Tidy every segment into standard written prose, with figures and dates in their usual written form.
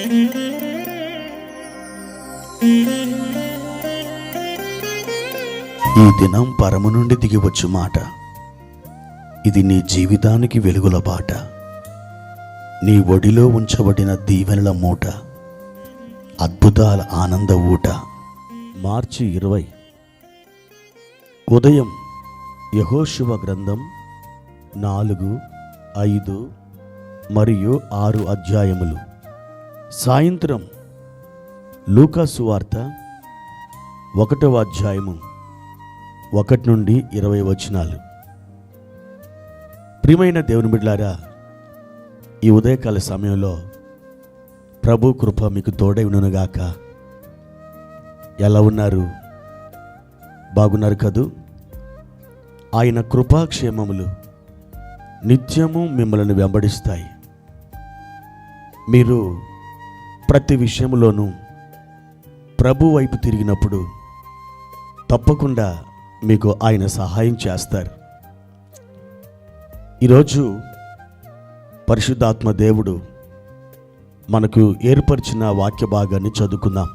ఈ దినం పరము నుండి దిగివచ్చు మాట. ఇది నీ జీవితానికి వెలుగుల బాట. నీ ఒడిలో ఉంచబడిన దీవెనల మూట, అద్భుతాల ఆనంద ఊట. మార్చి 20. ఉదయం యెహోషువ గ్రంథం 4, 5 మరియు 6 అధ్యాయములు. సాయంత్రం లూకా సువార్త 1వ అధ్యాయము 1 నుండి 20 వచనాలు. ప్రియమైన దేవుని బిడ్డలారా, ఈ ఉదయకాల సమయంలో ప్రభు కృప మీకు తోడై ఉండునుగాక. ఎలా ఉన్నారు? బాగున్నారు కదూ? ఆయన కృపాక్షేమములు నిత్యము మిమ్మల్ని వెంబడిస్తాయి. మీరు ప్రతి విషయంలోనూ ప్రభు వైపు తిరిగినప్పుడు తప్పకుండా మీకు ఆయన సహాయం చేస్తారు. ఈరోజు పరిశుద్ధాత్మ దేవుడు మనకు ఏర్పరిచిన వాక్య భాగాన్ని చదువుకుందాం.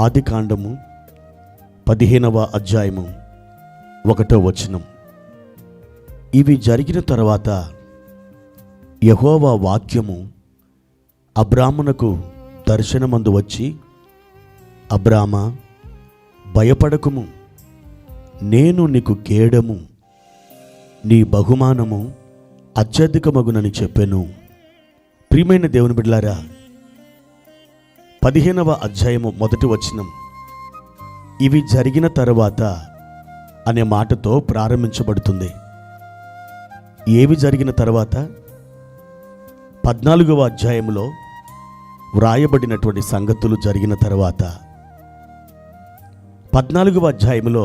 ఆదికాండము 15వ అధ్యాయము 1వ వచనం. ఇవి జరిగిన తర్వాత యెహోవా వాక్యము అబ్రామునకు దర్శనమందు వచ్చి, అబ్రామా, భయపడకుము, నేను నీకు కేడము, నీ బహుమానము అత్యధికమగునని చెప్పెను. ప్రియమైన దేవుని బిడ్డలారా, 15వ అధ్యాయము 1వ వచనం ఇవి జరిగిన తరువాత అనే మాటతో ప్రారంభించబడుతుంది. ఏవి జరిగిన తర్వాత? 14వ అధ్యాయంలో వ్రాయబడినటువంటి సంగతులు జరిగిన తర్వాత. 14వ అధ్యాయంలో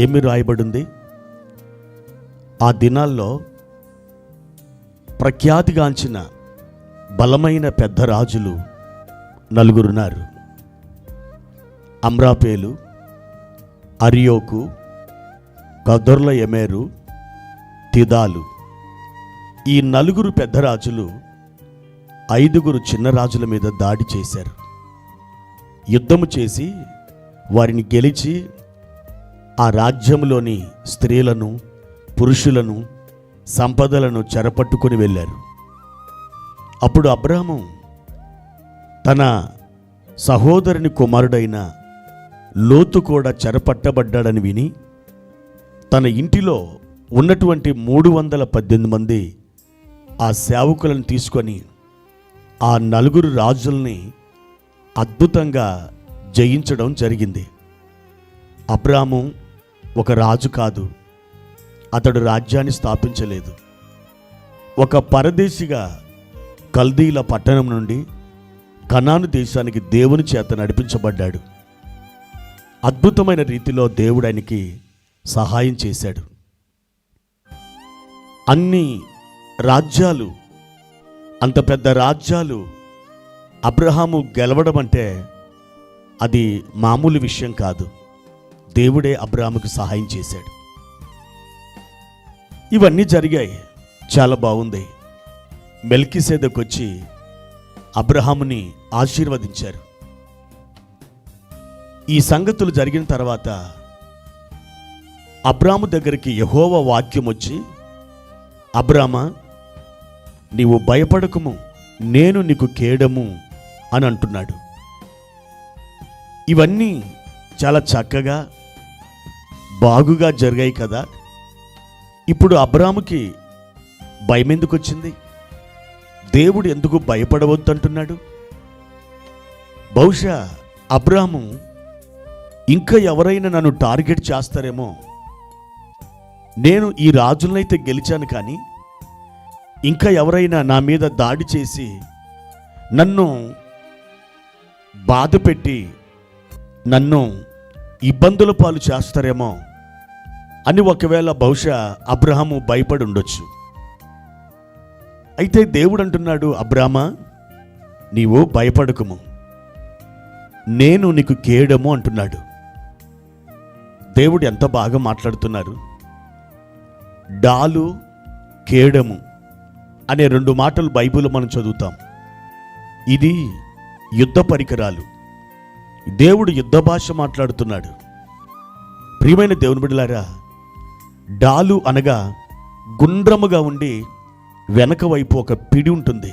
ఏమి రాయబడింది? ఆ దినాల్లో ప్రఖ్యాతిగాంచిన బలమైన పెద్ద రాజులు 4 ఉన్నారు. అమ్రాపేలు, అరియోకు, కదొర్లయమెరు, తిదాలు. ఈ 4 పెద్ద రాజులు 5 చిన్న రాజుల మీద దాడి చేశారు. యుద్ధము చేసి వారిని గెలిచి ఆ రాజ్యంలోని స్త్రీలను, పురుషులను, సంపదలను చెరపట్టుకొని వెళ్ళారు. అప్పుడు అబ్రాము తన సహోదరుని కుమారుడైన లోతు కూడా చెరపట్టబడ్డాడని విని తన ఇంటిలో ఉన్నటువంటి 318 మంది ఆ సేవకులను తీసుకొని ఆ 4 రాజుల్ని అద్భుతంగా జయించడం జరిగింది. అబ్రాము ఒక రాజు కాదు, అతడు రాజ్యాన్ని స్థాపించలేదు. ఒక పరదేశిగా కల్దీల పట్టణం నుండి కనాను దేశానికి దేవుని చేత నడిపించబడ్డాడు. అద్భుతమైన రీతిలో దేవుడు ఆయనకి సహాయం చేశాడు. అన్ని రాజ్యాలు, అంత పెద్ద రాజ్యాలు అబ్రహాము గెలవడం అంటే అది మామూలు విషయం కాదు. దేవుడే అబ్రహాముకు సహాయం చేశాడు. ఇవన్నీ జరిగాయి, చాలా బాగుంది. మెల్కీసెదెకు వచ్చి అబ్రహాముని ఆశీర్వదించారు. ఈ సంగతులు జరిగిన తర్వాత అబ్రాము దగ్గరికి యెహోవా వాక్యం వచ్చి, అబ్రామా, నీవు భయపడకుము, నేను నీకు కేడము అని అంటున్నాడు. ఇవన్నీ చాలా చక్కగా బాగుగా జరిగాయి కదా. ఇప్పుడు అబ్రాముకి భయం ఎందుకు వచ్చింది? దేవుడు ఎందుకు భయపడవద్దు అంటున్నాడు? బహుశా అబ్రాము ఇంకా ఎవరైనా నన్ను టార్గెట్ చేస్తారేమో, నేను ఈ రాజులనైతే గెలిచాను కానీ ఇంకా ఎవరైనా నా మీద దాడి చేసి నన్ను బాధ పెట్టి నన్ను ఇబ్బందుల పాలు చేస్తారేమో అని ఒకవేళ బహుశా అబ్రహాము భయపడి ఉండొచ్చు. అయితే దేవుడు అంటున్నాడు, అబ్రామా, నీవు భయపడకుము, నేను నీకు కేడము అంటున్నాడు. దేవుడు ఎంత బాగా మాట్లాడుతున్నారు. డాలు, కేడము అనే 2 మాటలు బైబిల్లో మనం చదువుతాం. ఇది యుద్ధ పరికరాలు. దేవుడు యుద్ధ భాష మాట్లాడుతున్నాడు. ప్రియమైన దేవుని బిడ్డలారా, డాలు అనగా గుండ్రముగా ఉండి వెనక వైపు ఒక పిడి ఉంటుంది.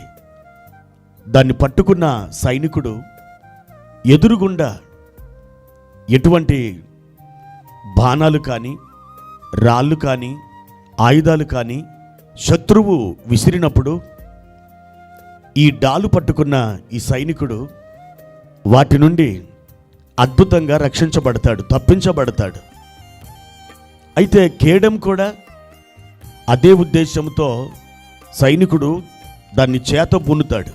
దాన్ని పట్టుకున్న సైనికుడు ఎదురుగుండా ఎటువంటి బాణాలు కానీ, రాళ్ళు కానీ, ఆయుధాలు కానీ శత్రువు విసిరినప్పుడు ఈ డాలు పట్టుకున్న ఈ సైనికుడు వాటి నుండి అద్భుతంగా రక్షించబడతాడు, తప్పించబడతాడు. అయితే కేడెం కూడా అదే ఉద్దేశంతో సైనికుడు దాన్ని చేత పున్నుతాడు.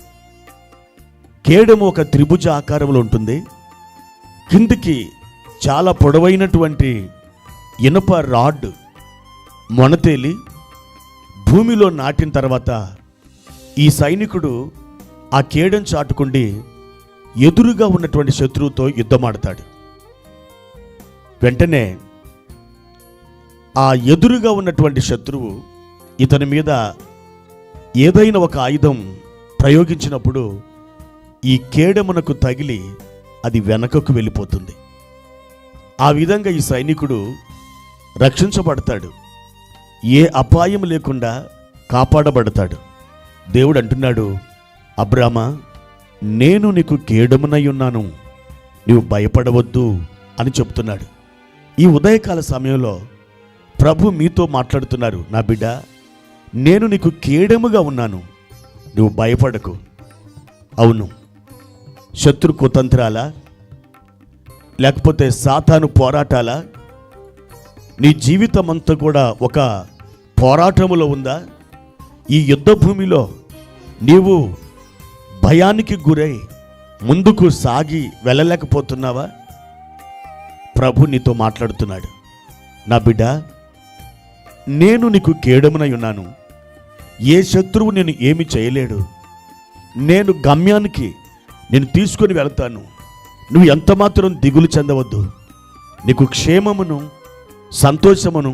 కేడెము ఒక త్రిభుజ ఆకారంలో ఉంటుంది. కిందికి చాలా పొడవైనటువంటి ఇనుప రాడ్ మొనతేలి భూమిలో నాటిన తర్వాత ఈ సైనికుడు ఆ కేడెం చాటుకుండి ఎదురుగా ఉన్నటువంటి శత్రువుతో యుద్ధమాడతాడు. వెంటనే ఆ ఎదురుగా ఉన్నటువంటి శత్రువు ఇతని మీద ఏదైనా ఒక ఆయుధం ప్రయోగించినప్పుడు ఈ కేడెమునకు తగిలి అది వెనకకు వెళ్ళిపోతుంది. ఆ విధంగా ఈ సైనికుడు రక్షించబడతాడు, ఏ అపాయం లేకుండా కాపాడబడతాడు. దేవుడు అంటున్నాడు, అబ్రామా, నేను నీకు కేడెమునై ఉన్నాను, నీవు భయపడవద్దు అని చెప్తున్నాడు. ఈ ఉదయకాల సమయంలో ప్రభు మీతో మాట్లాడుతున్నారు, నా బిడ్డ, నేను నీకు కేడెముగా ఉన్నాను, నువ్వు భయపడకు. అవును, శత్రు కుతంత్రాల లేకపోతే సాతాను పోరాటాల నీ జీవితం అంతా కూడా ఒక పోరాటములో ఉందా? ఈ యుద్ధ భూమిలో నీవు భయానికి గురై ముందుకు సాగి వెళ్ళలేకపోతున్నావా? ప్రభు నీతో మాట్లాడుతున్నాడు, నా బిడ్డ, నేను నీకు కేడెమునై ఉన్నాను, ఏ శత్రువు నేను ఏమి చేయలేడు, నేను గమ్యానికి నేను తీసుకొని వెళ్తాను, నువ్వు ఎంత మాత్రం దిగులు చెందవద్దు, నీకు క్షేమమును, సంతోషమును,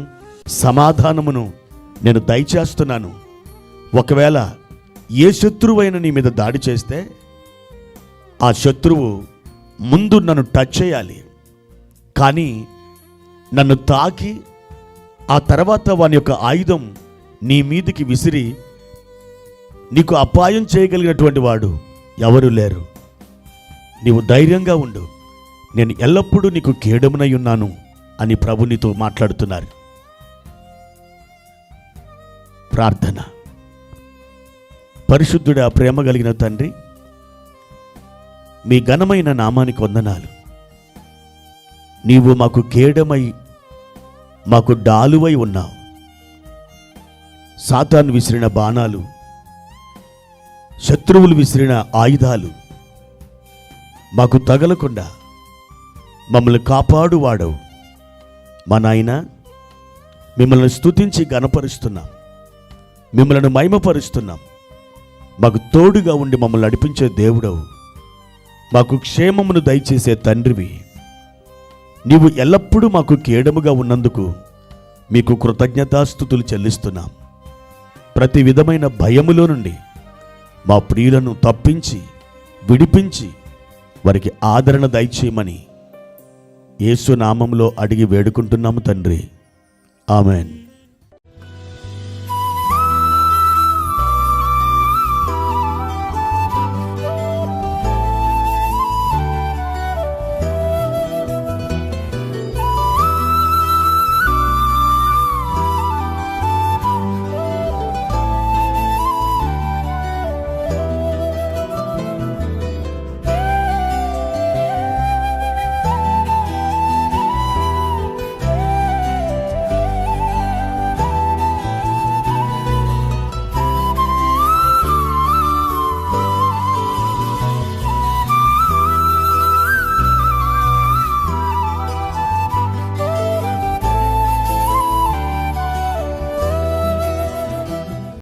సమాధానమును నేను దయచేస్తున్నాను. ఒకవేళ ఏ శత్రువైనా నీ మీద దాడి చేస్తే ఆ శత్రువు ముందు నన్ను టచ్ చేయాలి, కానీ నన్ను తాకి ఆ తర్వాత వాని యొక్క ఆయుధం నీ మీదికి విసిరి నీకు అపాయం చేయగలిగినటువంటి వాడు ఎవరు లేరు. నీవు ధైర్యంగా ఉండు, నేను ఎల్లప్పుడూ నీకు కేడెమునై ఉన్నాను అని ప్రభు నీతో మాట్లాడుతున్నారు. ప్రార్థన. పరిశుద్ధుడా, ప్రేమ కలిగిన తండ్రి, మీ ఘనమైన నామానికి వందనాలు. నీవు మాకు కేడెమై, మాకు డాలువై ఉన్నావు. సాతాను విసిరిన బాణాలు, శత్రువులు విసిరిన ఆయుధాలు మాకు తగలకుండా మమ్మల్ని కాపాడువాడవు. మా నాయన, మిమ్మల్ని స్తుతించి గణపరుస్తున్నాం, మిమ్మల్ని మహిమపరుస్తున్నాం. మాకు తోడుగా ఉండి మమ్మల్ని నడిపించే దేవుడవు, మాకు క్షేమమును దయచేసే తండ్రివి. నీవు ఎల్లప్పుడూ మాకు కేడెముగా ఉన్నందుకు మీకు కృతజ్ఞతాస్తుతులు చెల్లిస్తున్నాం. ప్రతి విధమైన భయములో నుండి మా ప్రియులను తప్పించి విడిపించి వారికి ఆదరణ దయచేయమని యేసు నామములో అడిగి వేడుకుంటున్నాము తండ్రి. ఆమెన్.